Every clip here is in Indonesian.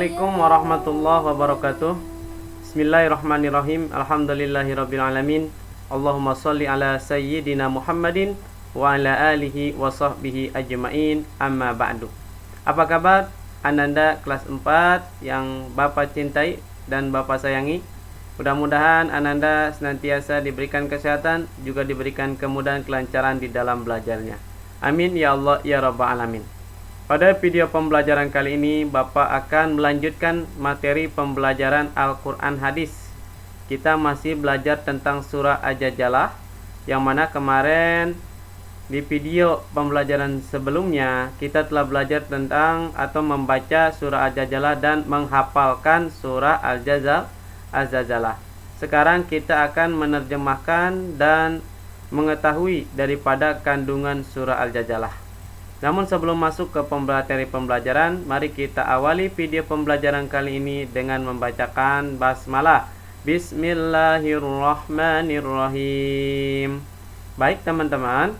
Assalamualaikum warahmatullahi wabarakatuh. Bismillahirrahmanirrahim. Alhamdulillahirabbil alamin. Allahumma shalli ala sayyidina Muhammadin wa ala alihi wa sahbihi ajmain. Amma ba'du. Apa kabar Ananda kelas 4 yang Bapak cintai dan Bapak sayangi? Mudah-mudahan Ananda senantiasa diberikan kesehatan, juga diberikan kemudahan kelancaran di dalam belajarnya. Amin ya Allah ya rabbal alamin. Pada video pembelajaran kali ini, Bapak akan melanjutkan materi pembelajaran Al-Quran Hadis. Kita masih belajar tentang surah Al-Jajalah, yang mana kemarin di video pembelajaran sebelumnya kita telah belajar tentang atau membaca surah Al-Jajalah dan menghafalkan surah Al-Jajalah. Sekarang kita akan menerjemahkan dan mengetahui daripada kandungan surah Al-Jajalah. Namun sebelum masuk ke materi pembelajaran, mari kita awali video pembelajaran kali ini dengan membacakan basmalah. Bismillahirrahmanirrahim. Baik teman-teman,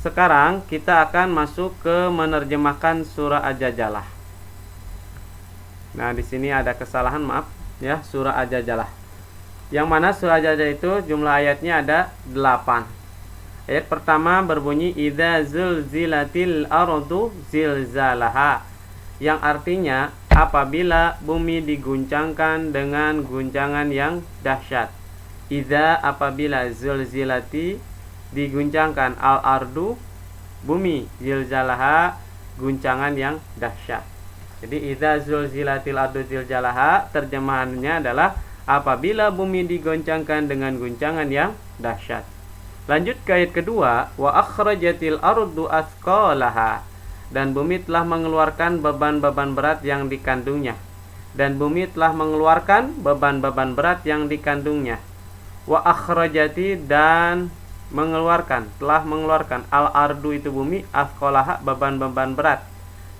sekarang kita akan masuk ke menerjemahkan surah Al-Jajalah. Nah, di sini ada kesalahan, maaf ya, surah Al-Jajalah. Yang mana surah Al-Jajalah itu jumlah ayatnya ada 8. Ayat pertama berbunyi idza zulzilatil ardu zilzalaha, yang artinya apabila bumi diguncangkan dengan guncangan yang dahsyat. Idza apabila, zulzilati diguncangkan, al ardu bumi, zilzalaha guncangan yang dahsyat. Jadi idza zulzilatil ardu zilzalaha terjemahannya adalah apabila bumi digoncangkan dengan guncangan yang dahsyat. Lanjut ke ayat kedua, wa akhrajatil ardu athqalaha, dan bumi telah mengeluarkan beban-beban berat yang dikandungnya. Dan bumi telah mengeluarkan beban-beban berat yang dikandungnya. Wa akhrajati, dan mengeluarkan, telah mengeluarkan, al ardu itu bumi, athqalaha beban-beban berat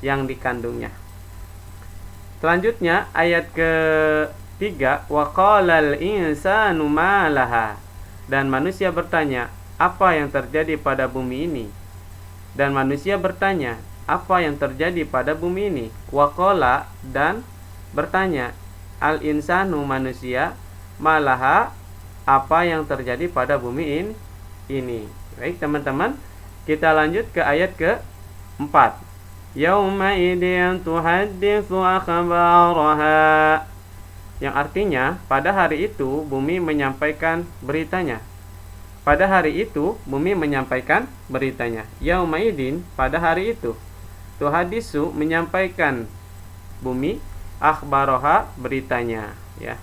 yang dikandungnya. Selanjutnya ayat ketiga, wa qalal insanu ma laha, dan manusia bertanya, apa yang terjadi pada bumi ini? Dan manusia bertanya, apa yang terjadi pada bumi ini? Waqala, dan bertanya, al insanu manusia, malaha, apa yang terjadi pada bumi ini? Baik teman-teman, kita lanjut ke ayat ke-4. Yauma idin tuhadditsu akhbaraha, yang artinya pada hari itu bumi menyampaikan beritanya. Pada hari itu bumi menyampaikan beritanya. Yaumaidin, pada hari itu. Tuhadisu, menyampaikan bumi, akhbaroha, beritanya, ya.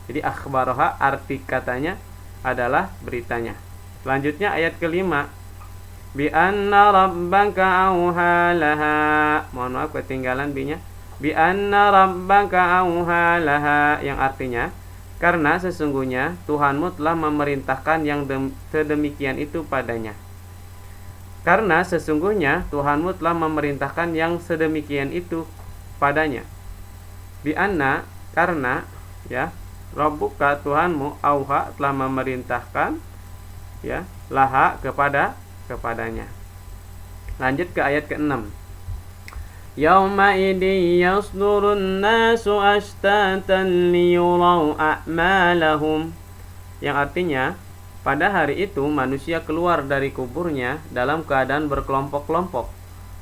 Jadi akhbaroha arti katanya adalah beritanya. Selanjutnya ayat kelima, bi anna rabbaka auha laha. Mohon maaf ketinggalan bi-nya. Bi anna rabbaka auha laha, yang artinya karena sesungguhnya Tuhanmu telah memerintahkan yang sedemikian itu padanya. Karena sesungguhnya Tuhanmu telah memerintahkan yang sedemikian itu padanya. Bi anna, karena, ya, Rabbuka Tuhanmu, auha telah memerintahkan, ya, laha kepadanya. Lanjut ke ayat ke-6. Yauma idin yasdurun nasu ashtatan liyuraw a'malahum, yang artinya pada hari itu manusia keluar dari kuburnya dalam keadaan berkelompok-kelompok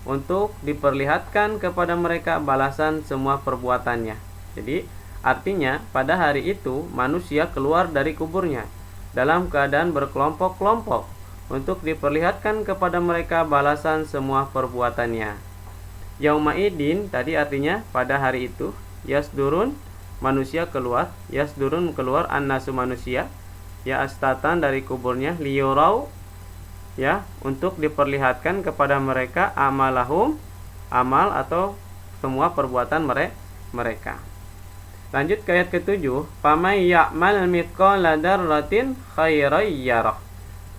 untuk diperlihatkan kepada mereka balasan semua perbuatannya. Jadi artinya pada hari itu manusia keluar dari kuburnya dalam keadaan berkelompok-kelompok untuk diperlihatkan kepada mereka balasan semua perbuatannya. Yaumaidin tadi artinya pada hari itu, yasdurun manusia keluar, yasdurun keluar, annasu manusia, ya, astatan dari kuburnya, liyurau, ya, untuk diperlihatkan kepada mereka amalahum, amal atau semua perbuatan mereka. Lanjut ke ayat ke-7, famay ya'mal mithqala dzarratin khairan yarah,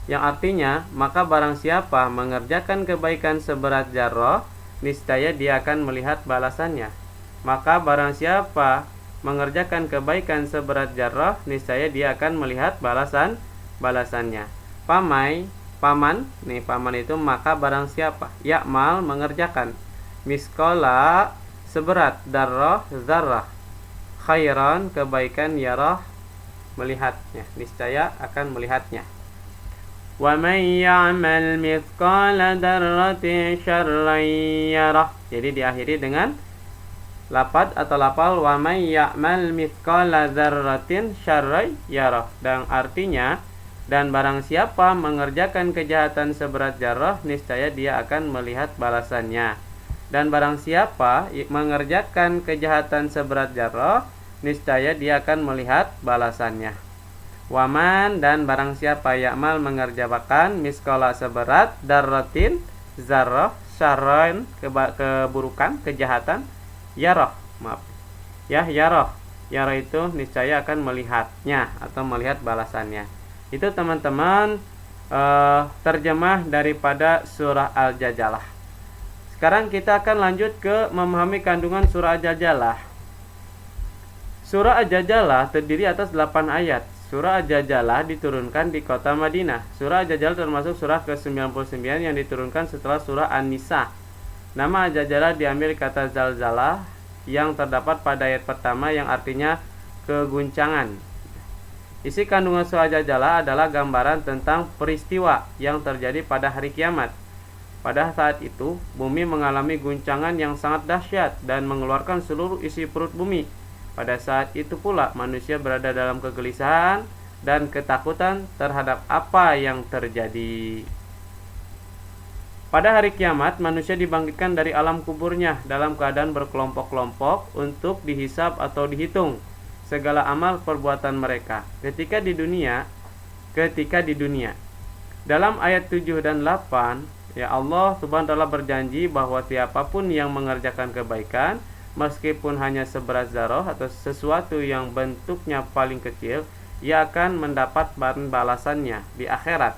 yang artinya maka barang siapa mengerjakan kebaikan seberat zarrah, niscaya dia akan melihat balasannya. Maka barang siapa mengerjakan kebaikan seberat zarrah, niscaya dia akan melihat balasannya. Paman, nih paman itu maka barang siapa, ya'mal mengerjakan, miskola seberat darrah zarrah, khairan kebaikan yarah melihatnya, niscaya akan melihatnya. Wa may ya'mal mithqala dzarratin syarran yarah. Jadi diakhiri dengan lapad atau lafal wa may ya'mal mithqala dzarratin syarran yarah, dan artinya dan barang siapa mengerjakan kejahatan seberat zarrah, niscaya dia akan melihat balasannya. Dan barang siapa mengerjakan kejahatan seberat zarrah, niscaya dia akan melihat balasannya. Waman, dan barang siapa ya'mal mengerjakan miskola seberat darratin zarrah syarran keburukan kejahatan yarah, maaf ya, yarah itu niscaya akan melihatnya atau melihat balasannya. Itu teman-teman terjemah daripada surah Al-Jajalah. Sekarang kita akan lanjut ke memahami kandungan surah Al-Jajalah. Surah Al-Jajalah terdiri atas 8 ayat. Surah Al-Jajalah diturunkan di kota Madinah. Surah Al-Jajalah termasuk surah ke-99 yang diturunkan setelah surah An-Nisa. Nama Al-Jajalah diambil kata zalzalah yang terdapat pada ayat pertama yang artinya keguncangan. Isi kandungan surah Al-Jajalah adalah gambaran tentang peristiwa yang terjadi pada hari kiamat. Pada saat itu, bumi mengalami guncangan yang sangat dahsyat dan mengeluarkan seluruh isi perut bumi. Pada saat itu pula manusia berada dalam kegelisahan dan ketakutan terhadap apa yang terjadi. Pada hari kiamat, manusia dibangkitkan dari alam kuburnya dalam keadaan berkelompok-kelompok untuk dihisab atau dihitung segala amal perbuatan mereka ketika di dunia. Dalam ayat 7 dan 8, ya Allah Subhanahu wa taala berjanji bahwa siapapun yang mengerjakan kebaikan meskipun hanya seberat zarrah atau sesuatu yang bentuknya paling kecil, ia akan mendapat balasannya di akhirat.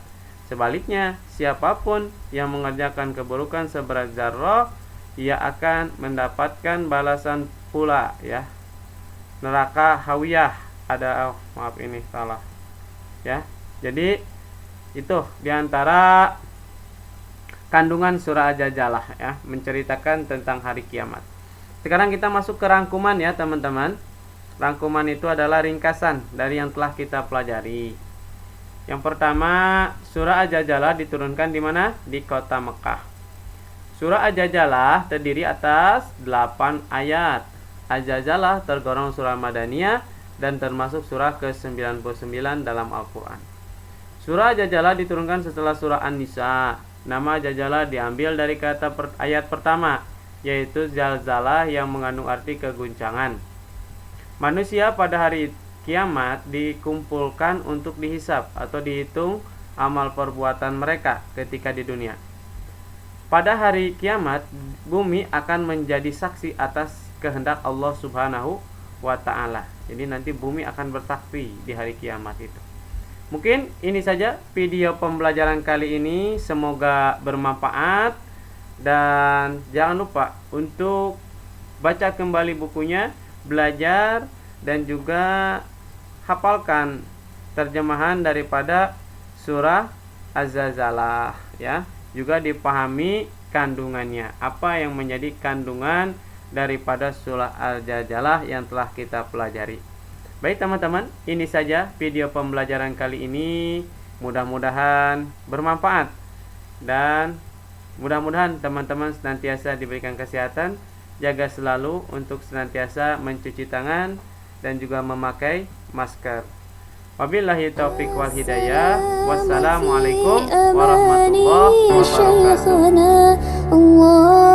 Sebaliknya, siapapun yang mengerjakan keburukan seberat zarrah, ia akan mendapatkan balasan pula, ya. Neraka hawiyah. Maaf ini salah. Ya. Jadi itu diantara kandungan surah Al-Jajalah, ya, menceritakan tentang hari kiamat. Sekarang kita masuk ke rangkuman, ya teman-teman. Rangkuman itu adalah ringkasan dari yang telah kita pelajari. Yang pertama, surah Al-Jajalah diturunkan di mana? Di kota Mekah. Surah Al-Jajalah terdiri atas 8 ayat. Al-Jajalah tergolong surah Madaniyah dan termasuk surah ke-99 dalam Al-Quran. Surah Al-Jajalah diturunkan setelah surah An-Nisa. Nama Al-Jajalah diambil dari kata ayat pertama, yaitu zalzalah yang mengandung arti keguncangan. Manusia pada hari kiamat dikumpulkan untuk dihisab atau dihitung amal perbuatan mereka ketika di dunia. Pada hari kiamat, bumi akan menjadi saksi atas kehendak Allah Subhanahu wa ta'ala. Jadi nanti bumi akan bersaksi di hari kiamat itu. Mungkin ini saja video pembelajaran kali ini, semoga bermanfaat. Dan jangan lupa untuk baca kembali bukunya, belajar, dan juga hafalkan terjemahan daripada surah Az-Zalzalah, ya. Juga dipahami kandungannya, apa yang menjadi kandungan daripada surah Al-Jajalah yang telah kita pelajari. Baik teman-teman, ini saja video pembelajaran kali ini. Mudah-mudahan bermanfaat dan mudah-mudahan teman-teman senantiasa diberikan kesehatan, jaga selalu untuk senantiasa mencuci tangan dan juga memakai masker. Wabillahi taufiq wal hidayah. Wassalamualaikum warahmatullahi wabarakatuh.